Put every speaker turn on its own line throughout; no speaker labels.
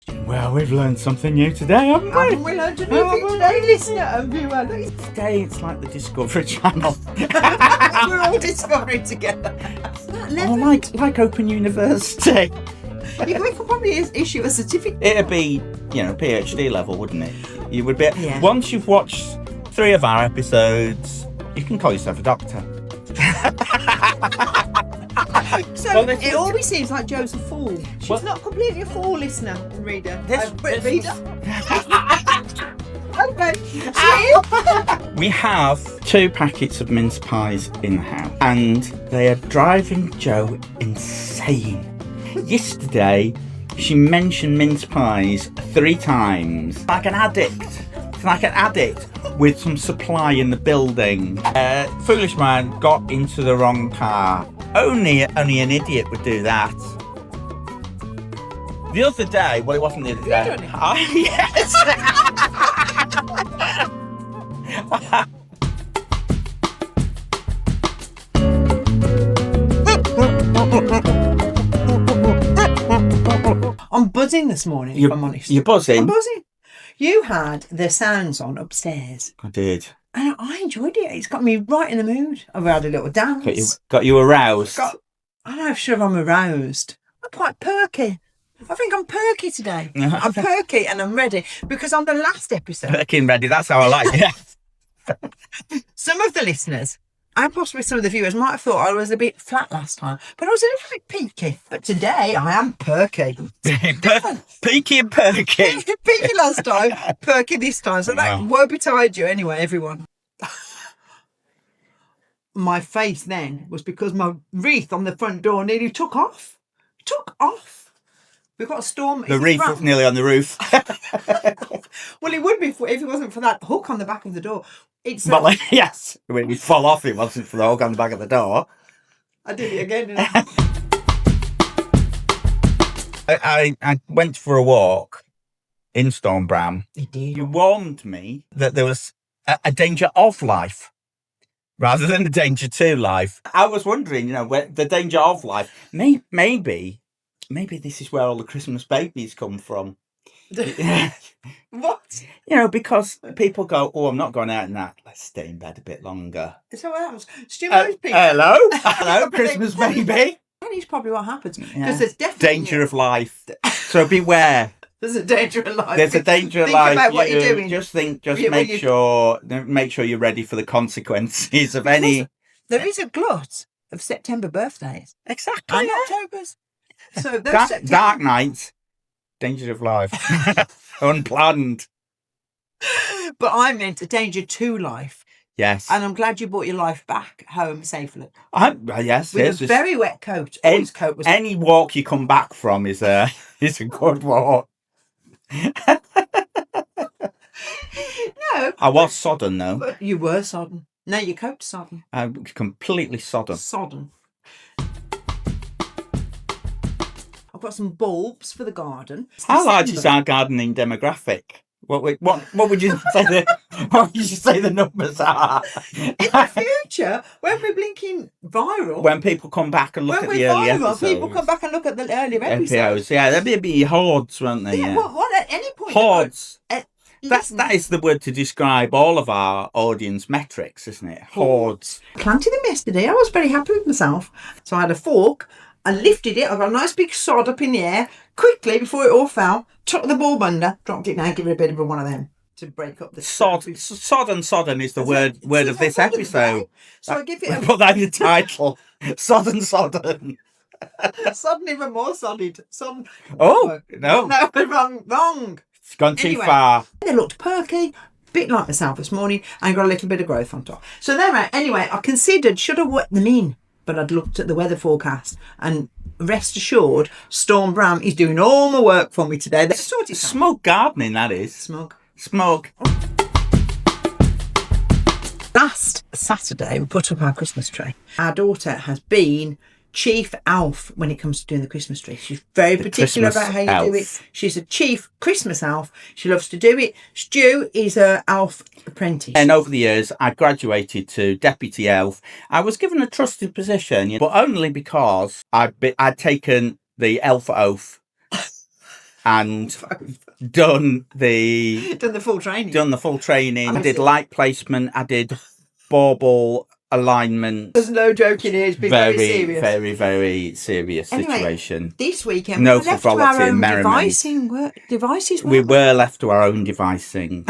Well, we've learned something new today, haven't we?
Haven't we learned a new thing today, listener and viewer?
Today it's like the Discovery Channel.
We're all discovering together.
Oh, like Open University.
We could probably issue a certificate.
It'd be, PhD level, wouldn't it? You would be.
Yeah.
Once you've watched 3 of our episodes, you can call yourself a doctor.
So it always seems like Jo's a fool. She's not completely a fool, listener and reader. Reader. Okay.
We have 2 packets of mince pies in the house, and they are driving Jo insane. Yesterday, she mentioned mince pies 3 times. Like an addict. It's like an addict with some supply in the building. Foolish man got into the wrong car. Only an idiot would do that. The other day, well, it wasn't the other day. Yes.
I'm buzzing this morning, if I'm honest.
You're buzzing?
I'm buzzing. You had the sounds on upstairs.
I did.
And I enjoyed it. It's got me right in the mood. I've had a little dance.
Got you aroused?
I don't know if I'm aroused. I'm quite perky. I think I'm perky today. I'm perky and I'm ready. Because on the last episode...
Perky and ready, that's how I like it.
Some of the listeners, and possibly some of the viewers, might have thought I was a bit flat last time. But I was a little bit peaky. But today, I am perky.
Peaky and perky.
Peaky last time, perky this time. So that won't betide you anyway, everyone. My face then was because my wreath on the front door nearly took off. We've got a storm.
The wreath was nearly on the roof.
Well, it would be if it wasn't for that hook on the back of the door. It's
yes. When we fall off, it wasn't for the hook on the back of the door.
I did it again. Didn't
I went for a walk in Storm Bram.
You did.
You warned me that there was a danger of life rather than the danger to life. I was wondering, where the danger of life. Maybe this is where all the Christmas babies come from.
What?
Because people go, oh, I'm not going out in that. Let's stay in bed a bit longer.
So what happens? Stuart people.
Hello, Christmas baby.
That is probably what happens.
Yeah.
Because there's definitely...
Danger of life. So beware.
There's a danger of life.
There's a danger of
Think
life.
about what you're doing.
Just make sure you're ready for the consequences of any...
There is a glut of September birthdays.
Exactly.
And October's. So those
dark nights. Danger of life. Unplanned.
But I meant a danger to life.
Yes.
And I'm glad you brought your life back home safely.
Yes.
With a very wet coat.
Any walk you come back from is a good walk.
No.
I was sodden, though.
But you were sodden. No, your coat's sodden.
I'm completely sodden.
I've got some bulbs for the garden.
How large is our gardening demographic? What would you say the numbers are?
In the future, when we're blinking viral,
when people come back and look at the early episodes,
people come back and look at the earlier episodes.
Yeah, there'd be hordes, won't there?
Yeah. What at any point?
Hordes. That is the word to describe all of our audience metrics, isn't it? Hordes.
Planted them yesterday. I was very happy with myself. So I had a fork. I lifted it. I got a nice big sod up in the air quickly before it all fell. Took the bulb under, dropped it down, give it a bit of one of them to break up the
sod. Sodden is the word of this episode.
So I give it.
Put that in the title. Sodden.
Sodden even more solid.
Oh no!
Wrong.
It's gone too far.
They looked perky. Bit like myself this morning, and got a little bit of growth on top. So then, anyway, I considered should I wet them in. But I'd looked at the weather forecast and rest assured, Storm Bram is doing all my work for me today.
Smug gardening, that is. Smug.
Last Saturday, we put up our Christmas tree. Our daughter has been chief elf when it comes to doing the Christmas tree. She's very particular about how you do it. She's a chief Christmas elf. She loves to do it. Stu is a elf apprentice.
And over the years, I graduated to deputy elf. I was given a trusted position, but only because I'd taken the elf oath and done the
full training.
I did light placement. I did bauble alignment.
There's no joking here. It's been very serious.
Very, very serious situation.
This weekend,
no
we were left to our own devices.
We were left to our own devising.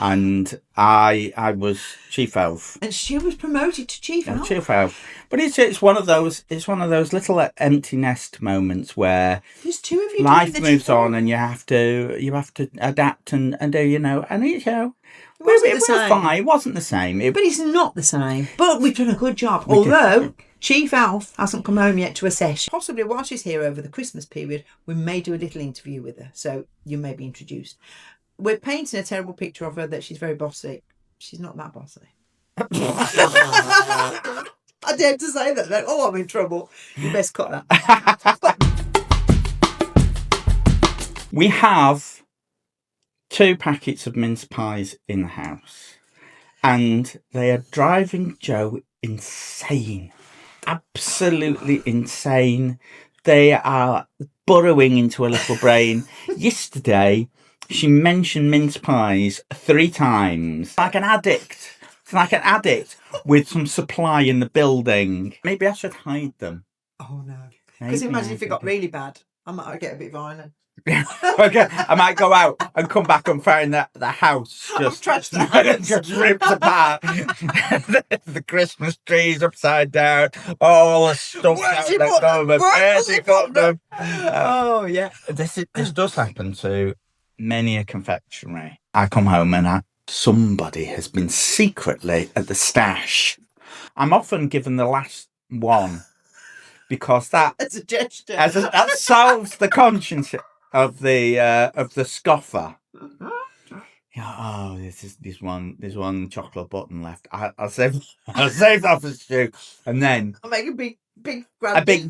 And I was chief elf,
and she was promoted to chief elf.
Chief elf, but it's one of those little empty nest moments where
there's two of you.
Life moves on, and you have to adapt and do and it It wasn't the same.
But it's not the same. But we've done a good job. Although Chief Elf hasn't come home yet to assess. Possibly while she's here over the Christmas period, we may do a little interview with her, so you may be introduced. We're painting a terrible picture of her that she's very bossy. She's not that bossy. I dare to say that. Oh, I'm in trouble. You best cut that.
We have 2 packets of mince pies in the house, and they are driving Joe insane. Absolutely insane. They are burrowing into her little brain. Yesterday, she mentioned mince pies 3 times. Like an addict. It's like an addict with some supply in the building. Maybe I should hide them.
Oh, no. Because imagine if it got really bad. I might get a bit violent.
Okay, I might go out and come back and find that the house just ripped apart. The Christmas trees upside down. All the stuff out the cupboard. Where's he got them?
Oh, yeah.
This does happen to many a confectionery. I come home and somebody has been secretly at the stash. I'm often given the last one because that
as a gesture
that solves the conscience of the scoffer. Oh, there's one chocolate button left. I'll save that for Stu, and then
I'll make a big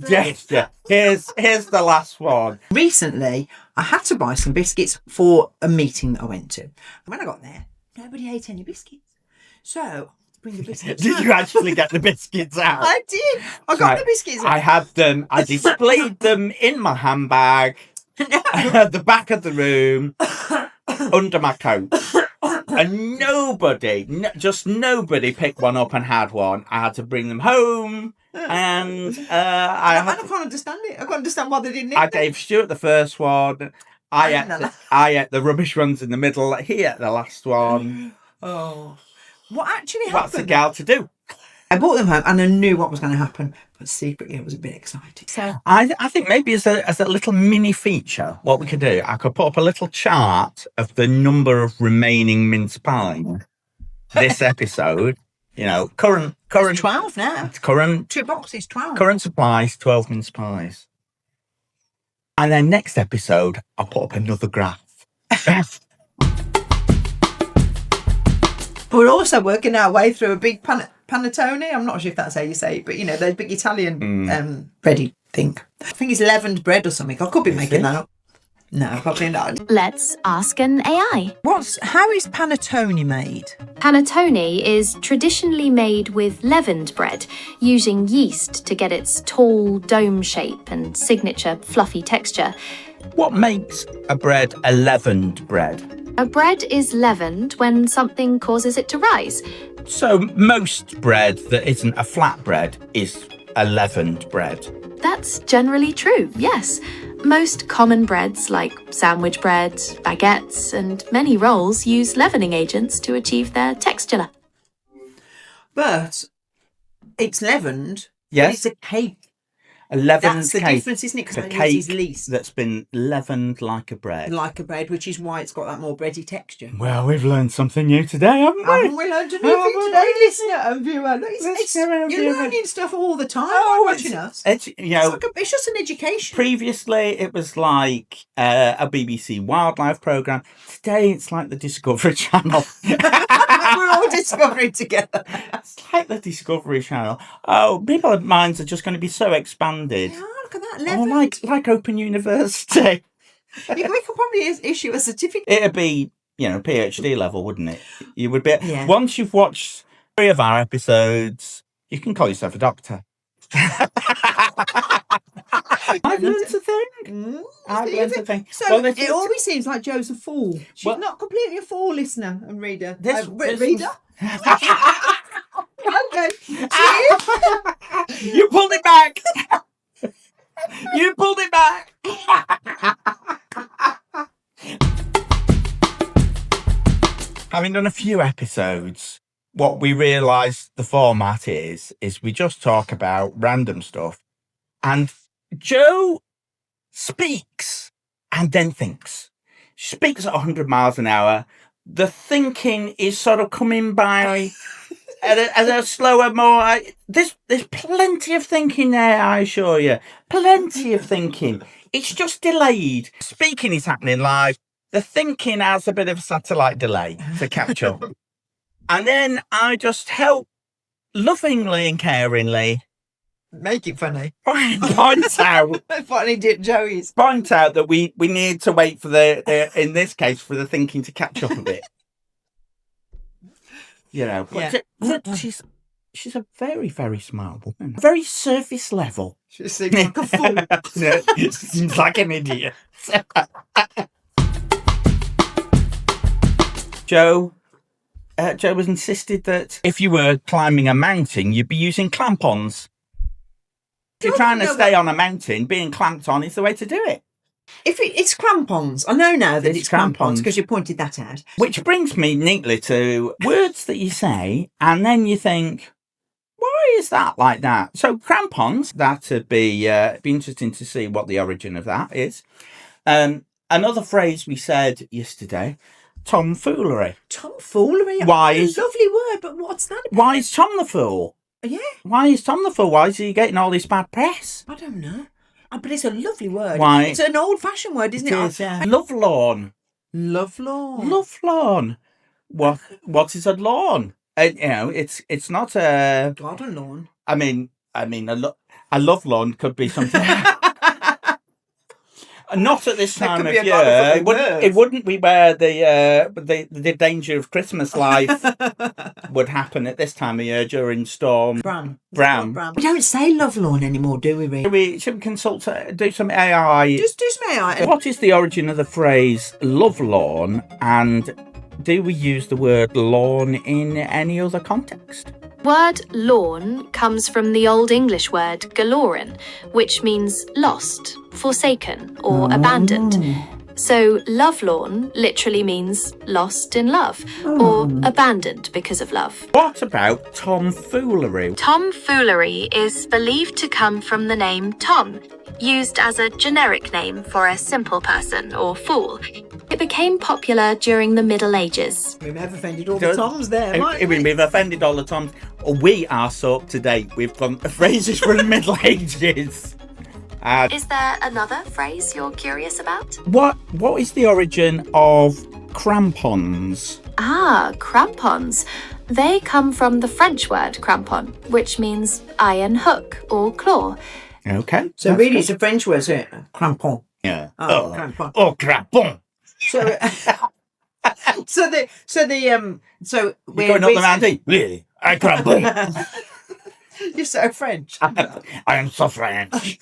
gesture. Here's the last one.
Recently, I had to buy some biscuits for a meeting that I went to. And when I got there, nobody ate any biscuits. So bring the biscuits.
Did you actually get the biscuits out?
I did. I got the biscuits out.
I had them. I displayed them in my handbag at the back of the room under my coat. And nobody picked one up and had one. I had to bring them home. And I
can't understand it. I can't understand why they didn't eat
I gave Stuart the first one. I ate the rubbish ones in the middle. He ate the last one.
Oh. What actually happened?
What's a gal to do?
I brought them home and I knew what was going to happen, but secretly I was a bit excited. So
I think maybe as a little mini feature, what we could do, I could put up a little chart of the number of remaining mince pies this episode. Current
it's 12 now.
Current
2 boxes, 12.
Current supplies, 12 mince pies. And then next episode, I'll put up another graph.
We're also working our way through a big panettone. I'm not sure if that's how you say it, but those big Italian bready thing. I think it's leavened bread or something. I could be making that up. No, probably not.
Let's ask an AI.
How is panettone made?
Panettone is traditionally made with leavened bread, using yeast to get its tall dome shape and signature fluffy texture.
What makes a bread a leavened bread?
A bread is leavened when something causes it to rise.
So most bread that isn't a flat bread is a leavened bread?
That's generally true, yes. Most common breads like sandwich bread, baguettes, and many rolls use leavening agents to achieve their texture.
But it's leavened.
Yes.
But it's a cake.
A leavened
That's the
cake.
difference, isn't it? Because
a cake that's been leavened like a bread.
Like a bread, which is why it's got that more bready texture.
Well, we've learned something new today, haven't we?
Haven't we learned a new thing today, listener and viewer? You're learning stuff all the time watching us.
It's
just an education.
Previously, it was like a BBC wildlife programme. Today, it's like the Discovery Channel.
We're all discovering together.
It's like the Discovery Channel. Oh, people's minds are just going to be so expanded.
Yeah, look at that level.
Like Open University.
We could probably issue a certificate.
It'd be, PhD level, wouldn't it? You would be. Yeah. Once you've watched 3 of our episodes, you can call yourself a doctor. I've learned a thing. I've learned a thing.
So it always seems like Jo's a fool. She's not completely a fool, listener and reader. Reader? Okay.
You pulled it back. You pulled it back. Having done a few episodes, what we realise the format is we just talk about random stuff. And Jo speaks and then thinks. She speaks at 100 miles an hour. The thinking is sort of coming by at a slower, more... There's plenty of thinking there, I assure you. Plenty of thinking. It's just delayed. Speaking is happening live. The thinking has a bit of a satellite delay to catch up. And then I just help lovingly and caringly
make it funny.
Point out.
Funny Joey's.
Point out that we need to wait for in this case, for the thinking to catch up a bit. You know, but she's a very, very smart woman. Very surface level.
She seems like a fool.
She seems like an idiot. Jo has insisted that if you were climbing a mountain, you'd be using clamp-ons. If you're trying to stay on a mountain, being clamped on is the way to do it.
If it's crampons, I know now that it's crampons because you pointed that out.
Which brings me neatly to words that you say, and then you think, why is that like that? So crampons, that'd be interesting to see what the origin of that is. Another phrase we said yesterday, tomfoolery.
Tomfoolery?
Why
is a lovely word, but what's that about?
Why is Tom the fool?
Yeah.
Why is Tom the fool? Why is he getting all this bad press?
I don't know. But it's a lovely word.
Why?
It's an old-fashioned word, isn't it?
Is, yeah. Lovelorn.
Lovelorn.
Lovelorn. What is a lawn? It's not a
garden lawn.
I mean, a lovelorn could be something. Not at this time of year. It wouldn't be where the danger of Christmas life would happen at this time of year during storm.
Bram.
We
don't say Lovelorn anymore, do we, really?
Should we consult, do some AI?
Just do some AI.
What is the origin of the phrase lovelorn, and do we use the word lawn in any other context?
Word lawn comes from the Old English word galorin, which means lost, forsaken, or abandoned. So lovelorn literally means lost in love, or abandoned because of love.
What about tomfoolery?
Tomfoolery is believed to come from the name Tom, used as a generic name for a simple person or fool. It became popular during the Middle Ages.
We may have offended all the Toms there, mightn't we?
We've offended all the Toms. We are so up to date with phrases from the Middle Ages.
Is there another phrase you're curious about?
What is the origin of crampons?
Crampons. They come from the French word crampon, which means iron hook or claw.
Okay.
So really it's a French word, isn't it? Crampon.
Yeah.
Crampon.
Oh, crampon.
So we're
going up the mountain. Really? I crampon.
You're so French.
I am so French.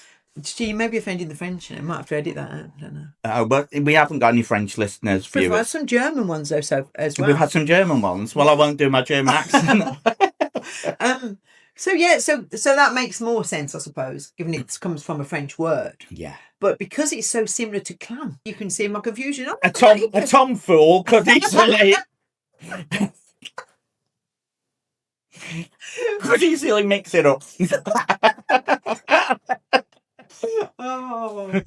You may be offending the French. I might have to edit that out. I don't know.
Oh, but we haven't got any French listeners.
We've had some German ones though, as well.
We've had some German ones. Well, I won't do my German accent.
So that makes more sense, I suppose, given it comes from a French word.
Yeah.
But because it's so similar to clam, you can see my confusion.
A tomfool could easily mix it up.
Oh.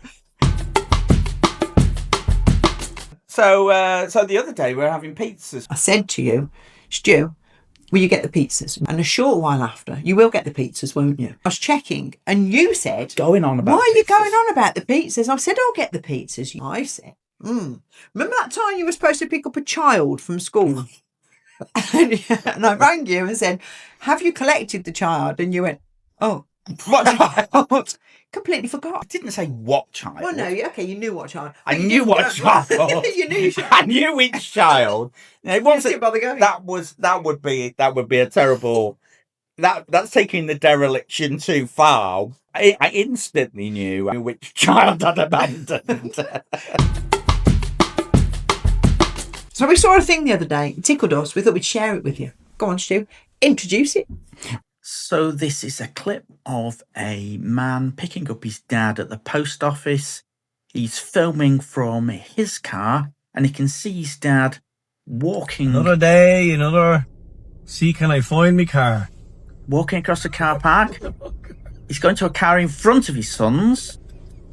So the other day we were having pizzas.
I said to you, Stu, will you get the pizzas? And a short while after, you will get the pizzas, won't you? I was checking, and you said,
going on about
why are you going on about the pizzas? I said, I'll get the pizzas. I said, remember that time you were supposed to pick up a child from school? And I rang you and said, have you collected the child? And you went, oh, what child? Completely forgot.
I didn't say what child.
Well, no, okay, you knew what child.
I knew what child.
You knew your child.
I knew which child. It wasn't.
Bother going.
That would be a terrible. That's taking the dereliction too far. I instantly knew which child I'd abandoned.
So we saw a thing the other day. It tickled us. We thought we'd share it with you. Go on, Stu. Introduce it.
So this is a clip of a man picking up his dad at the post office. He's filming from his car, and he can see his dad walking.
Another day, another. See, can I find me car?
Walking across the car park. He's going to a car in front of his son's.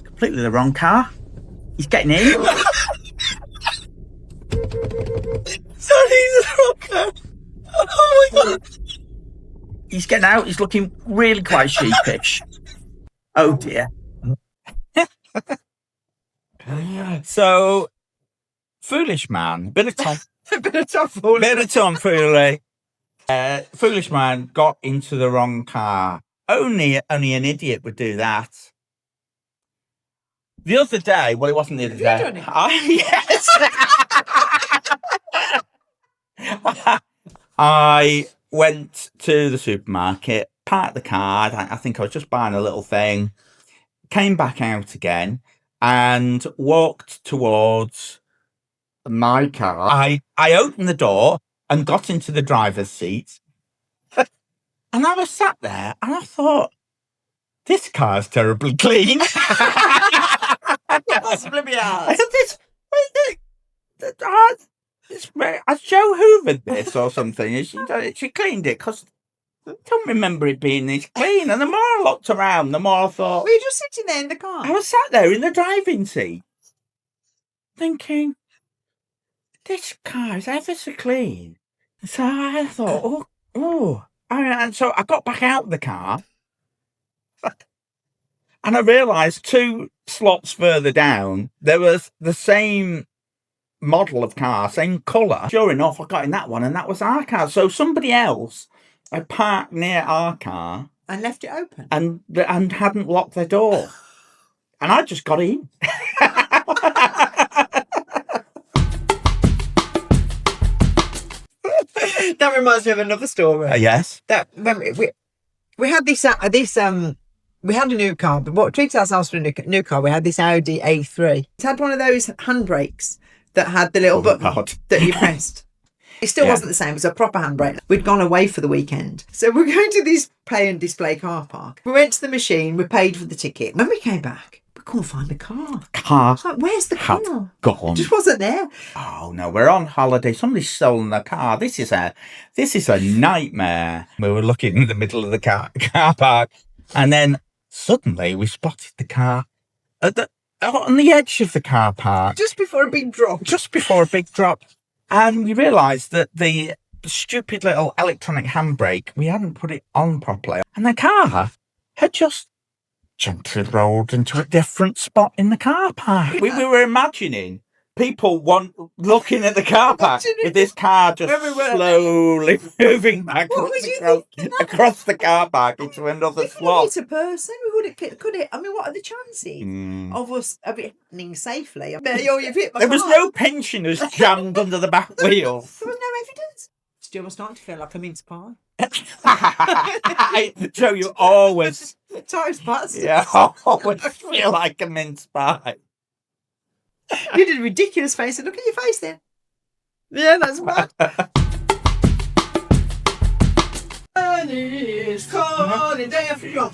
Completely the wrong car. He's getting in.
Sorry, the wrong car. Oh my god.
He's getting out. He's looking really quite sheepish. Oh dear. So, foolish man. Bit of tomfoolery. Foolish man got into the wrong car. Only an idiot would do that. The other day, well, it wasn't the other day. Yes. I went to the supermarket, parked the car. I think I was just buying a little thing. Came back out again and walked towards my car. I opened the door and got into the driver's seat. And I was sat there and I thought, this car's terribly clean.
Possibly be ours.
Has Joe hoovered this or something? She cleaned it? Because I don't remember it being this clean. And the more I looked around, the more I thought...
Were you just sitting there in the car?
I was sat there in the driving seat thinking, this car is ever so clean. So I thought, and so I got back out of the car and I realised 2 slots further down, there was the same model of car, same colour. Sure enough, I got in that one and that was our car. So somebody else had parked near our car
and left it open
and hadn't locked their door. And I just got in.
That reminds me of another story.
Yes.
That when we had this we had a new car, but what treated ourselves for a new car, we had this Audi A3. It had one of those handbrakes that had the little button that you pressed. It still wasn't the same. It was a proper handbrake. We'd gone away for the weekend. So we're going to this pay and display car park. We went to the machine. We paid for the ticket. When we came back, we couldn't find the car.
Car.
Like, where's the car?
Gone.
It just wasn't there.
Oh no, we're on holiday. Somebody's stolen the car. This is a nightmare. We were looking in the middle of the car park, and then suddenly we spotted the car on the edge of the car park.
Just before a big drop.
And we realised that the stupid little electronic handbrake, we hadn't put it on properly. And the car had just gently rolled into a different spot in the car park. We were imagining people looking at the car park with this car just slowly moving back across the car park into another slot.
It's a person. Could it? I mean, what are the chances of us happening safely? I mean, you've hit my
There was
car.
no pensioners jammed under the back wheel.
There was no evidence. Still, I'm starting to feel like a mince pie.
Joe, you always...
Toast pasta.
Yeah, I always feel like a mince pie.
You did a ridiculous face. Look at your face then. Yeah, that's bad. It's calling day after you.